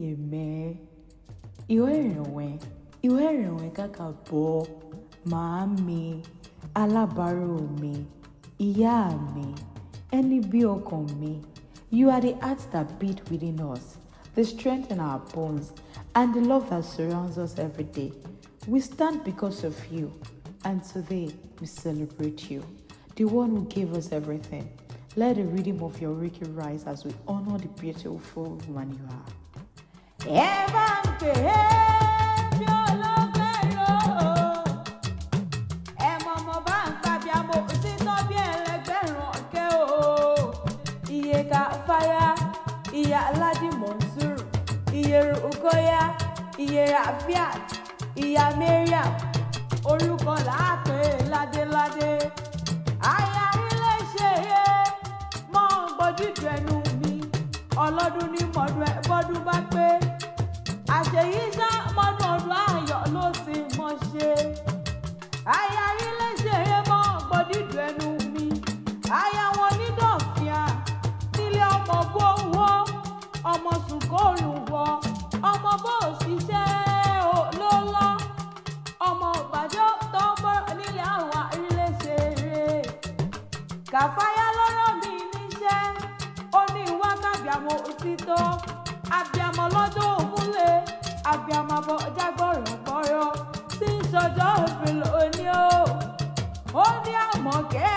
Yeme, ìwé ìrìnwẹ̀ Kákàbọ̀, màámi, alábàárò mi, ìyá mi, ẹni bí ọkàn mi. You are the heart that beat within us, the strength in our bones, and the love that surrounds us every day. We stand because of you, and today we celebrate you, the one who gave us everything. Let the rhythm of your Oríkì rise as we honor the beautiful woman you are. Ìyá Aládì Monsuru, ìyẹ̀rù Okoya, ìyẹ̀rù Heartfelt, ìyá Mariam, orúkọ láàpẹ ládéládé. Aya ilé ṣe yé, mọ́ gbójújú ẹnu mi, ọlọ́dún ní bọ́dún bá pé. Àṣeyí sá mọ́dún ọdún ayọ̀ ló sì mọ́ ṣe. Aya ilé ṣe yé, mọ́ gbójújú ẹnu mi, aya wọn ní dọ̀fíà, nílé ọmọ bó wọ́. Ọmọ sùnkóòlù wọ, ọmọ bó ṣiṣẹ́ ò ló lọ, ọmọ ìbàjọ́ tó ń bọ̀ nílé àwọn ilé ṣeré. Kàfáyá lọ́rọ̀ mi níṣẹ́, ó ní ìwà kábíàmọ́ òtítọ́, àbíàmọ́ lọ́jọ́ òmúlé, àbíàmọ́ bọ̀ jágbọ̀rọ̀gbọ̀rọ̀, tí ń ṣọjọ́ òbílẹ̀ òní o. Ó ní Àmọ̀kẹ́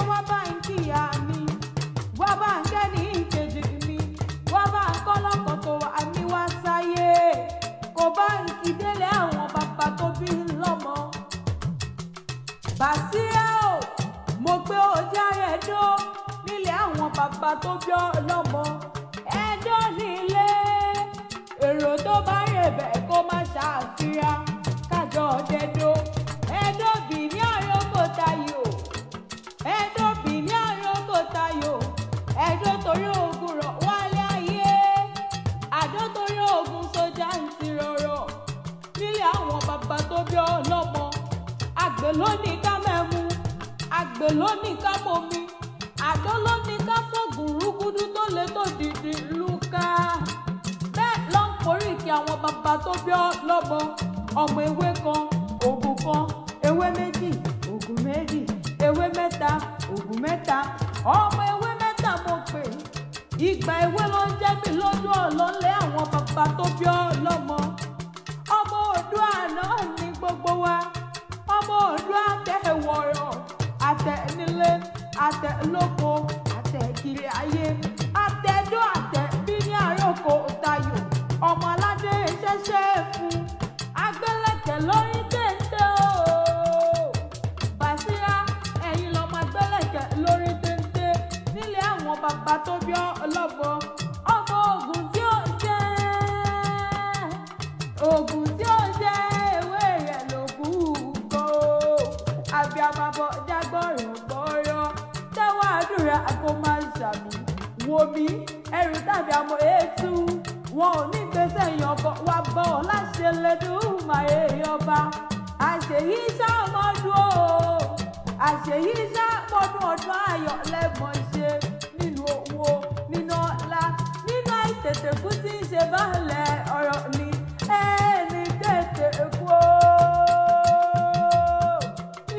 wá bá ń kíyà mi, wá bá ń kẹ́ ní ìkejì mi. Kọ́lọ́kọ̀ tó wà ní wá sáyé, kò bá ìkídélé àwọn bàbá tó bí lọ́mọ. Bàsírá o, mo gbé ojú ara ẹ̀dọ́ nílé àwọn bàbá tó bí lọ́mọ. Ẹ̀dọ́ nílé, èrò tó bá rèbẹ̀ kó má ṣàfihàn kájọ ọ̀dẹ́dọ́. Ẹ̀dọ́ bì ní àyọkò tayò, ẹ̀dọ́ bì ní àyọkò tayò, ẹ̀dọ́ torí ogun rọ̀ wálé ayé. Àdótórí ogun sójà ń ti rọrọ nílé àwọn bàbá tó bí ọlọ́mọ. Àgbẹ̀ ló ní ká mẹ́mu, àgbẹ̀ ló ní ká momi, àdó ló ní ká fọ́gùn rúgúdú tó lé tó dìdì lúkà. Bẹ́ẹ̀ ló ń poríkì àwọn bàbá tó bí ọlọ́mọ. Ọmọ ewé kan, ògùn kan, ewé méjì, ògùn méjì, ewé mẹ́ta, ògùn mẹ́ta. Ọmọ ewé mẹ́ta mo pè. Ìgbà èwe ló ń jẹ́ mi lójú ọ̀lọ́lẹ̀ àwọn bàbá tó bí ọlọ́mọ. Ọmọ Oòduà náà ní gbogbo wa. Ọmọ Oòduà àtẹ̀wọ̀rọ̀, àtẹ̀nílé, àtẹ̀lóko, àtẹ̀kiri ayé, àtẹ̀dó, àtẹ̀bí ní àròkọ tayò. Ọmọ aládé ṣẹ̀ṣẹ̀ fún agbẹ́lẹ̀kẹ̀ lórí téńté o. Bàsírá ẹ̀yin lọ́mọ agbẹ́lẹ̀kẹ̀ lórí téńté nílé àwọn bàbá tó bí ọlọ́mọ. Ọmọ Ògùn tí ó jẹ́, Ògùn tí ó jẹ́ ewé rẹ̀ lògùn kó. Àbíàmọ́ bọ̀ jágbọ̀rọ̀gbọ̀rọ̀, tẹ́wọ́ àdúrà kó má ṣàmì. Wò mí ẹrù tàbí àmọ́ ètú, wọn ò ní gbèsè ìyànbọ̀ wá bọ̀ láṣẹ lẹ́dùnmáyé ọba. Àṣeyí ṣàmọ́dún o, àṣeyí ṣàmọ́dún ọdún ayọ̀ lẹ́mọ̀ ṣe. Nínú owó, nínú ọlá, nínú àìtètè kú tí ń ṣe báàlẹ̀ ọ̀rọ̀ ni. Ẹni tètè kú o,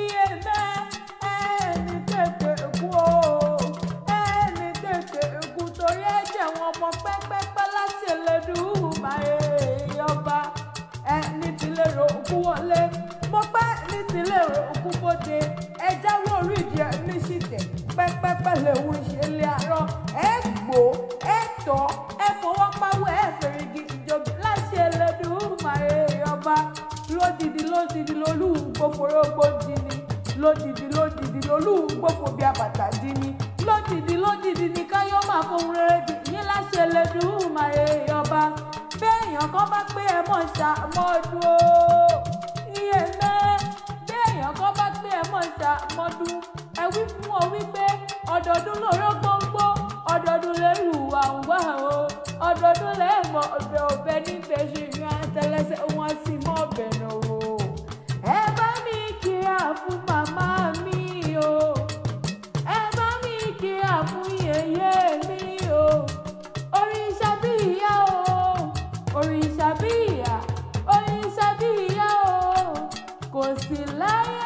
iye mẹ́. Ẹni tètè kú o, ẹni tètè kú torí ẹ̀jẹ̀ wọn mọ pẹ́pẹ́pẹ́ láṣẹ lẹ́dùnmáyé ọba. Ẹni tí lè ro òkú wọlé, mo pẹ́ ní ti lè ro òkú bóde. Ẹ jáwọ́ orí ìdí ẹ̀ ní ṣìtẹ̀, pẹ́pẹ́pẹ́ lèwu ṣe lé àárọ̀. Ẹ gbó, ẹ tọ́, ẹ fọwọ́ pawọ́, ẹ fèrègì ìjọba láṣẹ Ẹlẹ́dùmarè ọba. Lódìdí lódìdí lolúgbòfòrógbò dìní, lódìdí lódìdí lolúgbòfò bí àbàtà dìní, lódìdí lódìdí ní káyọ̀ máa fohùn rere dì yín láṣẹ Ẹlẹ́dùmarè ọba. Béèyàn kan bá pé ẹ mọ̀ ṣàmọ́dún o, iye mẹ́. Béèyàn kan bá pé ẹ mọ̀ ṣàmọ́dún, ẹ wí fún ọ wípé ọdọọdún lóró gbóngbó, ọdọọdún lẹ́rù wà ń wá o, ọdọọdún lẹ́mọ̀ ọbẹ̀ ọbẹ̀ níbẹ̀ ṣe yan àtẹlẹsẹ̀ wọn sì mọ́ ọbẹ̀ náà o. Ẹ bá mi kíra fún màmá mi o, ẹ bá mi kíra fún yèyé mi o. Òrìṣà bí ìyá o, sí lẹ́yìn.